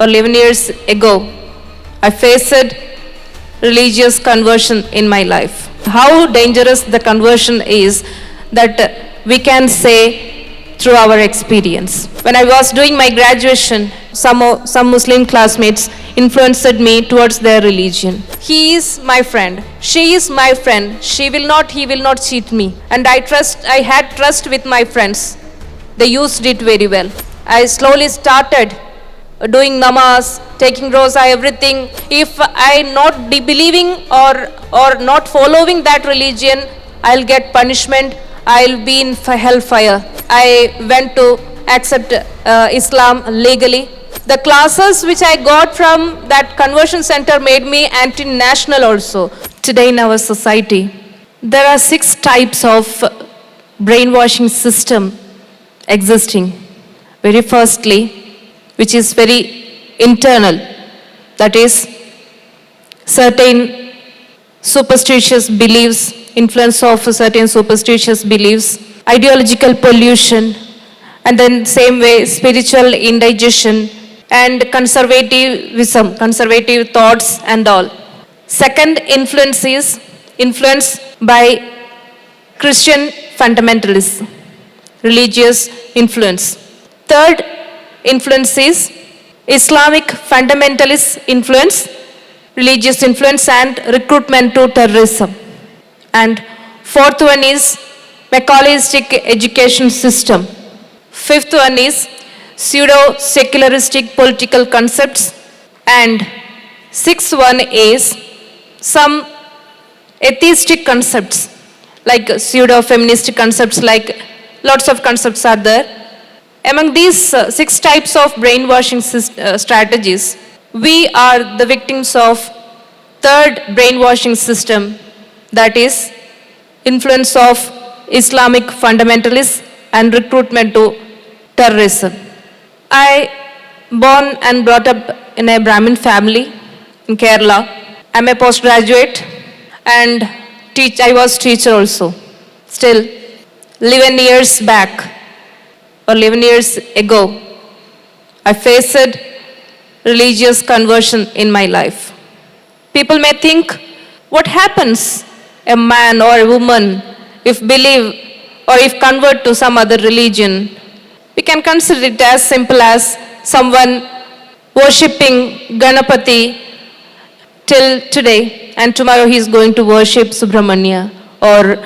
11 years ago, I faced religious conversion in my life. How dangerous the conversion is that we can say through our experience. When I was doing my graduation, some Muslim classmates influenced me towards their religion. He is my friend. She is my friend. He will not cheat me. And I had trust with my friends. They used it very well. I slowly started doing namaz, taking rosa, everything. If I not believing or not following that religion, I'll get punishment. I'll be in hellfire. I went to accept Islam legally. The classes which I got from that conversion center made me anti-national also. Today in our society, there are 6 types of brainwashing system existing. Very firstly, which is very internal, that is certain superstitious beliefs, influence of certain superstitious beliefs, ideological pollution, and then same way spiritual indigestion and conservatism, conservative thoughts and all. Second influence is influence by Christian fundamentalism, religious influence. Third influence is Islamic fundamentalist influence, religious influence and recruitment to terrorism. And fourth one is Machiavellistic education system. Fifth one is pseudo-secularistic political concepts. And sixth one is some atheistic concepts like pseudo-feminist concepts, like lots of concepts are there. Among these 6 types of brainwashing strategies, we are the victims of third brainwashing system, that is influence of Islamic fundamentalists and recruitment to terrorism. I born and brought up in a Brahmin family in Kerala. I'm a postgraduate and I was teacher also. Still, 11 years back, or 11 years ago, I faced religious conversion in my life. People may think, what happens a man or a woman if believe or if convert to some other religion? We can consider it as simple as someone worshipping Ganapati till today and tomorrow he is going to worship Subramanya or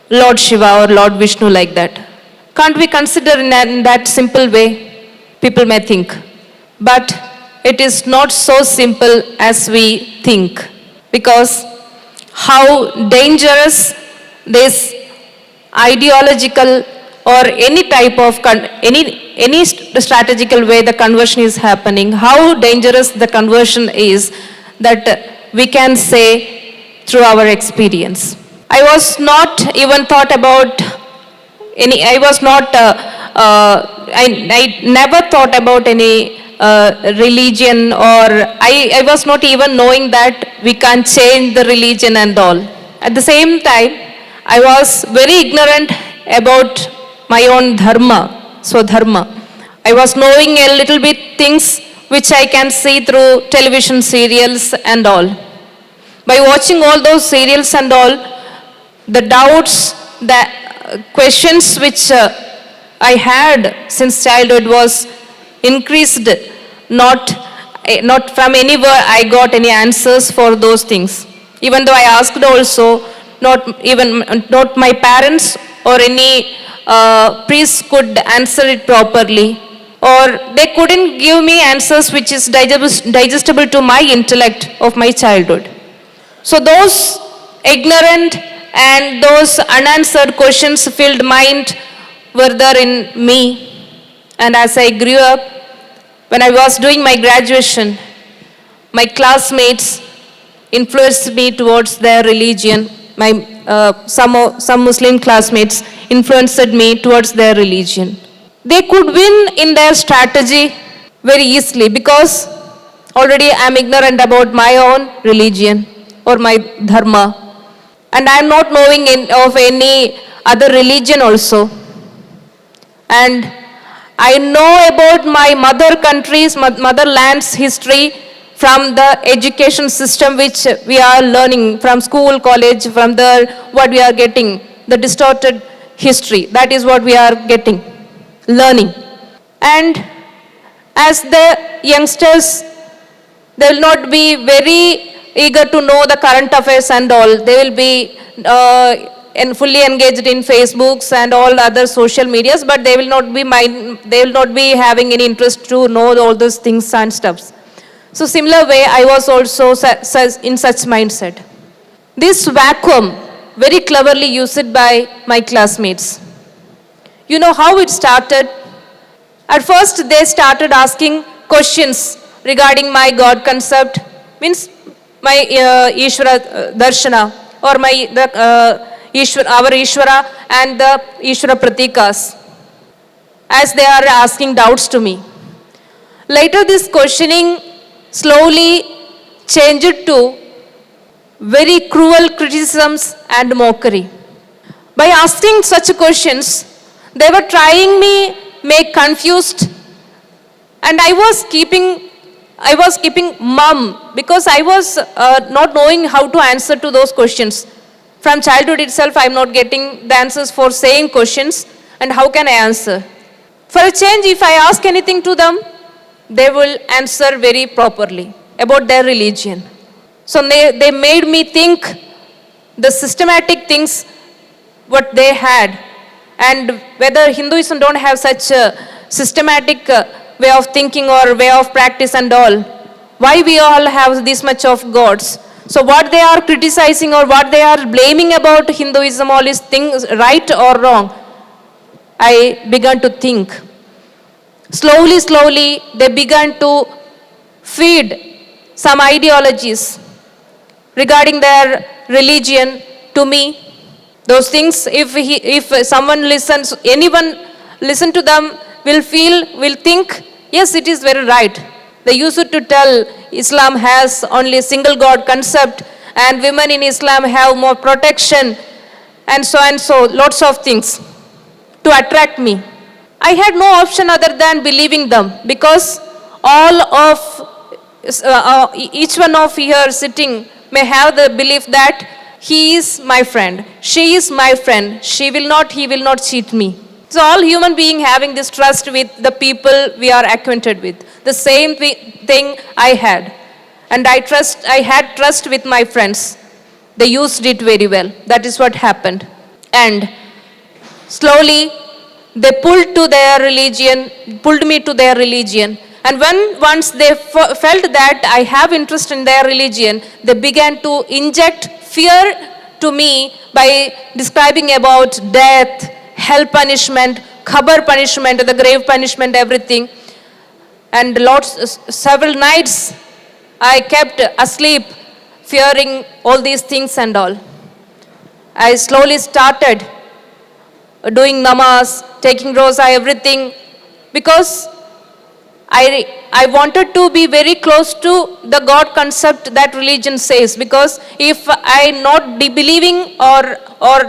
Lord Shiva or Lord Vishnu, like that. Can't we consider in that simple way? People may think. But it is not so simple as we think. Because how dangerous this ideological or any type of, any strategical way the conversion is happening, how dangerous the conversion is, that we can say through our experience. I was not even thought about I never thought about any religion, or I was not even knowing that we can change the religion and all. At the same time, I was very ignorant about my own dharma, swadharma. I was knowing a little bit things which I can see through television serials and all. By watching all those serials and all, the doubts, the questions which I had since childhood was increased. Not from anywhere I got any answers for those things. Even though I asked also, not my parents or any priest could answer it properly, or they couldn't give me answers which is digestible to my intellect of my childhood. So those ignorant and those unanswered questions filled mind were there in me. And as I grew up, when I was doing my graduation, my classmates influenced me towards their religion. Some Muslim classmates influenced me towards their religion. They could win in their strategy very easily because already I am ignorant about my own religion or my dharma. And I am not knowing of any other religion also. And I know about my mother country's, motherland's history from the education system which we are learning from school, college, from the what we are getting, the distorted history. That is what we are getting, learning. And as the youngsters, they will not be very eager to know the current affairs and all. They will be and fully engaged in Facebooks and all other social medias, but they will not be having any interest to know all those things and stuffs. So similar way, I was also in such mindset. This vacuum, very cleverly used by my classmates. You know how it started? At first, they started asking questions regarding my God concept, means my Ishvara Darshana, or our Ishvara and the Ishvara Pratikas, as they are asking doubts to me. Later, this questioning slowly changed to very cruel criticisms and mockery. By asking such questions, they were trying me make confused, and I was keeping mum because I was not knowing how to answer to those questions. From childhood itself, I am not getting the answers for saying questions, and how can I answer? For a change, if I ask anything to them, they will answer very properly about their religion. So they made me think the systematic things what they had, and whether Hinduism don't have such a systematic way of thinking or way of practice and all. Why we all have this much of gods? So what they are criticizing or what they are blaming about Hinduism, all is things right or wrong? I began to think. Slowly, they began to feed some ideologies regarding their religion to me. Those things, if someone listens, anyone listen to them, will think, yes, it is very right. They used to tell Islam has only a single God concept, and women in Islam have more protection, and so, lots of things to attract me. I had no option other than believing them, because each one of here sitting may have the belief that he is my friend, she is my friend, he will not cheat me. So all human beings having this trust with the people we are acquainted with. The same thing I had. And I had trust with my friends. They used it very well. That is what happened. And slowly, they pulled me to their religion. And once they felt that I have interest in their religion, they began to inject fear to me by describing about death, hell punishment, khabar punishment, the grave punishment, everything. And several nights I kept asleep, fearing all these things and all. I slowly started doing namaz, taking rosa, everything, because I wanted to be very close to the God concept that religion says, because if I not believing or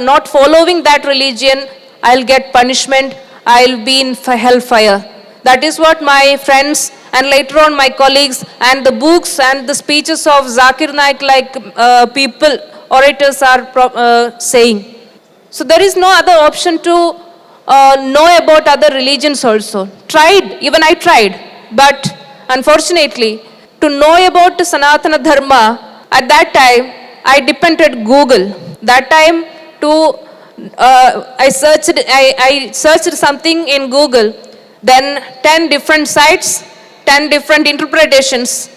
not following that religion, I'll get punishment, I'll be in hellfire. That is what my friends and later on my colleagues and the books and the speeches of Zakir Naik people, orators are saying. So there is no other option to know about other religions also. Even I tried. But unfortunately, to know about Sanatana Dharma, at that time, I depended Google. That time, I searched something in Google, then 10 different sites, 10 different interpretations.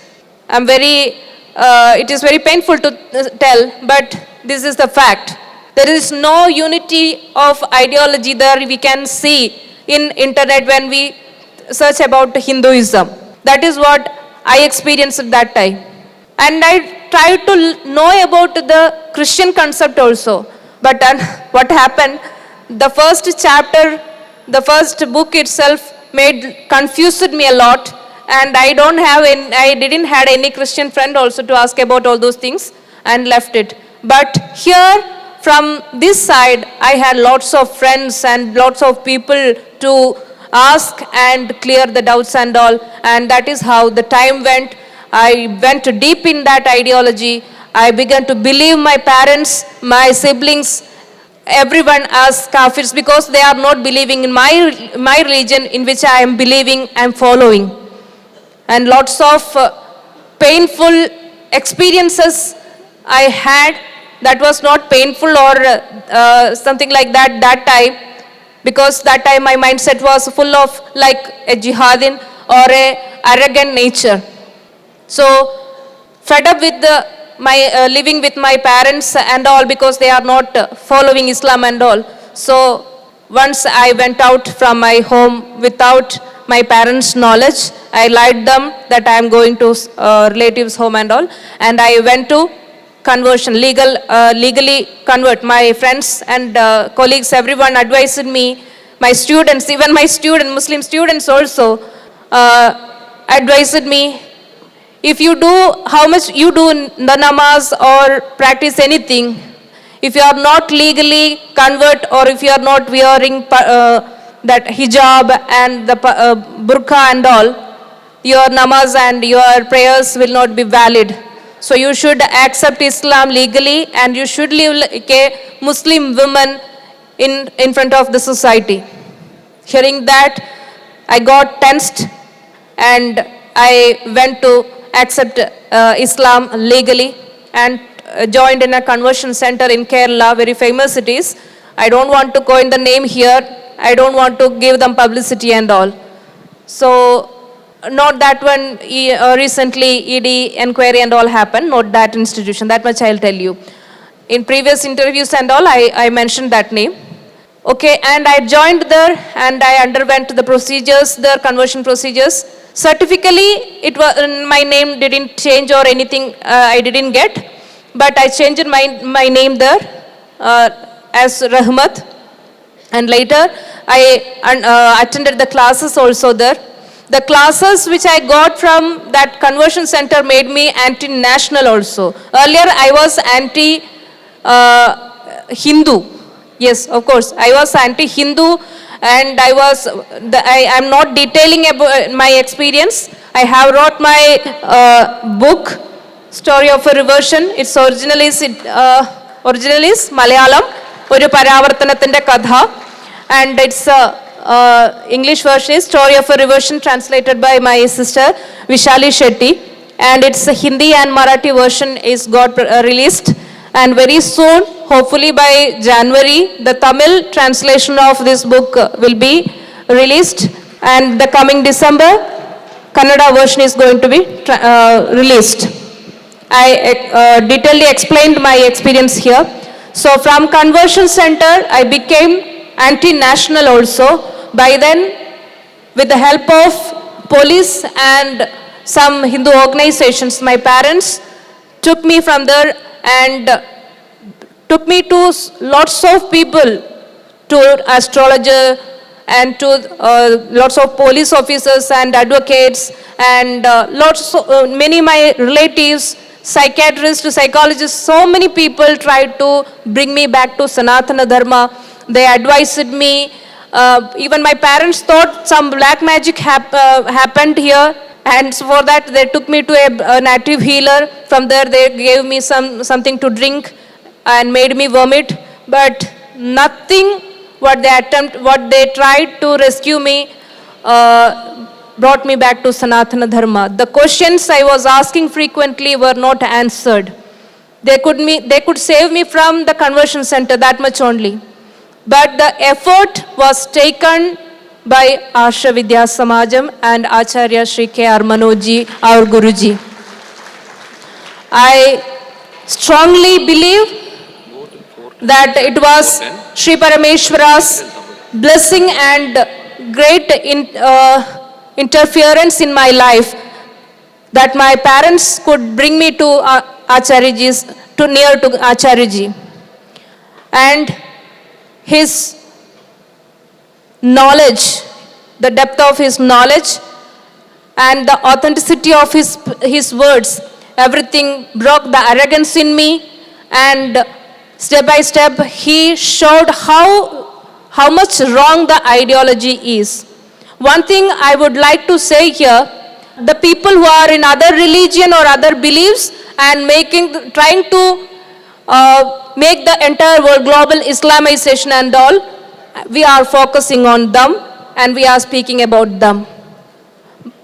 It is very painful to tell, but this is the fact. There is no unity of ideology there we can see in internet when we search about Hinduism. That is what I experienced at that time. And I tried to know about the Christian concept also. But what happened, the first chapter, the first book itself confused me a lot. And I didn't have any Christian friend also to ask about all those things, and left it. But here, from this side, I had lots of friends and lots of people to ask and clear the doubts and all. And that is how the time went. I went deep in that ideology. I began to believe my parents, my siblings, everyone as kafirs because they are not believing in my religion in which I am believing and following. And lots of painful experiences I had that was not painful or something like that time, because that time my mindset was full of like a jihadin or a arrogant nature. So fed up with my living with my parents and all because they are not following Islam and all. So once I went out from my home without my parents' knowledge, I lied them that I am going to relatives' home and all, and I went to conversion, legally convert. My friends and colleagues, everyone advised me, my students, even my Muslim students also advised me, if you do, how much you do the namaz or practice anything, if you are not legally convert or if you are not wearing that hijab and the burqa and all, your namaz and your prayers will not be valid. So you should accept Islam legally and you should live like a Muslim woman in front of the society. Hearing that, I got tensed and I went to accept Islam legally and joined in a conversion center in Kerala, very famous it is. I don't want to coin the name here. I don't want to give them publicity and all. So not that one, recently ED inquiry and all happened, not that institution, that much I'll tell you. In previous interviews and all, I mentioned that name. Okay, and I joined there and I underwent the procedures, their conversion procedures. Certifically, it was, my name didn't change or anything, I didn't get, but I changed my name there as Rahmat. And later, I attended the classes also there. The classes which I got from that conversion center made me anti-national also. Earlier, I was anti-Hindu. Yes, of course, I was anti-Hindu and I am not detailing about my experience. I have wrote my book, Story of a Reversion. Its original is Malayalam, Oru Paravartanathinte Katha, and its English version is Story of a Reversion, translated by my sister Vishali Shetty, and its Hindi and Marathi version is got released, and very soon, hopefully by January, the Tamil translation of this book will be released, and the coming December, Kannada version is going to be released. I detailedly explained my experience here. So from conversion center, I became anti-national also. By then, with the help of police and some Hindu organizations, my parents took me from there and took me to lots of people, to astrologer and to lots of police officers and advocates and many my relatives, psychiatrists, psychologists, so many people tried to bring me back to Sanatana Dharma. They advised me. Even my parents thought some black magic happened here, and so for that they took me to a native healer. From there they gave me something to drink and made me vomit, but nothing what they tried to rescue me brought me back to Sanatana Dharma. The questions I was asking frequently were not answered. They could save me from the conversion center, that much only. But the effort was taken by Asha Vidya Samajam and Acharya Shri K.R. Manojji, our Guruji. I strongly believe that it was Shri Parameshwara's blessing and great interference in my life that my parents could bring me to Acharyaji's, near to Acharyaji. And his knowledge, the depth of his knowledge and the authenticity of his words, everything broke the arrogance in me, and step by step he showed how much wrong the ideology is. One thing I would like to say here, the people who are in other religion or other beliefs and trying to make the entire world global Islamization and all, we are focusing on them and we are speaking about them.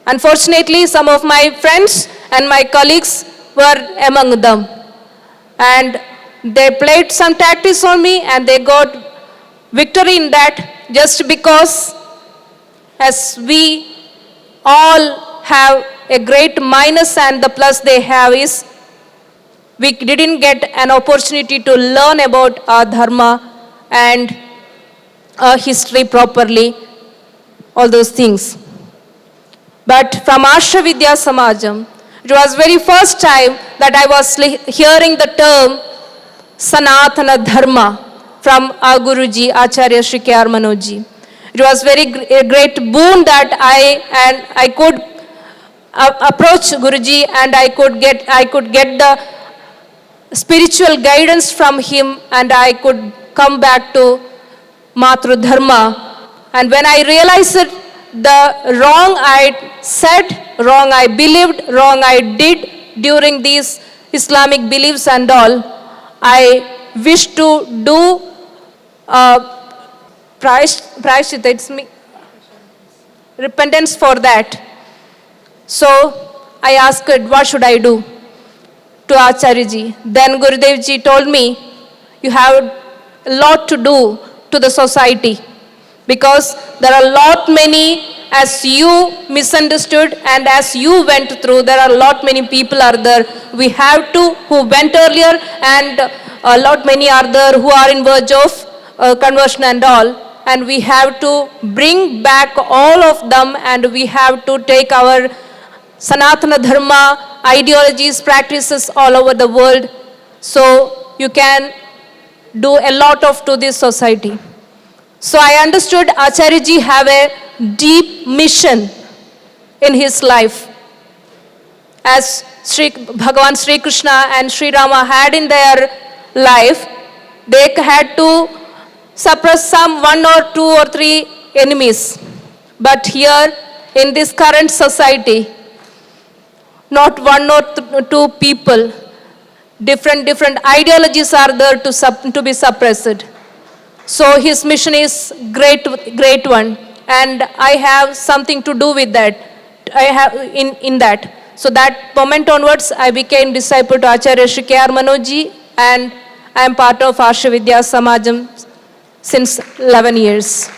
Unfortunately, some of my friends and my colleagues were among them. And they played some tactics on me and they got victory in that, just because as we all have a great minus and the plus they have is we didn't get an opportunity to learn about our dharma and our history properly, all those things. But from Asha Vidya Samajam, it was very first time that I was hearing the term Sanatana Dharma from our Guruji, Acharya Shri K.R. Manojji. It was a great boon that I could approach Guruji and I could get the spiritual guidance from him and I could come back to Matru Dharma. And when I realized it, the wrong I said, wrong I believed, wrong I did during these Islamic beliefs and all, I wish to do prayashchita, it's me, repentance for that. So I asked, what should I do? To Acharya ji. Then Gurudev ji told me, you have a lot to do to the society, because there are a lot many, as you misunderstood and as you went through, there are a lot many people are there. We have to, who went earlier, and a lot many are there who are in verge of conversion and all. And we have to bring back all of them and we have to take our Sanatana Dharma ideologies, practices all over the world. So you can do a lot to this society. So I understood Acharya ji have a deep mission in his life. As Bhagavan Sri Krishna and Sri Rama had in their life, they had to suppress some 1 or 2 or 3 enemies. But here in this current society, not 1 or 2 people, different ideologies are there to be suppressed. So his mission is great one, and I have something to do with that. I have in that. So that moment onwards, I became disciple to Acharya Shri K.R. Manojji, and I am part of Asha Vidya Samajam since 11 years.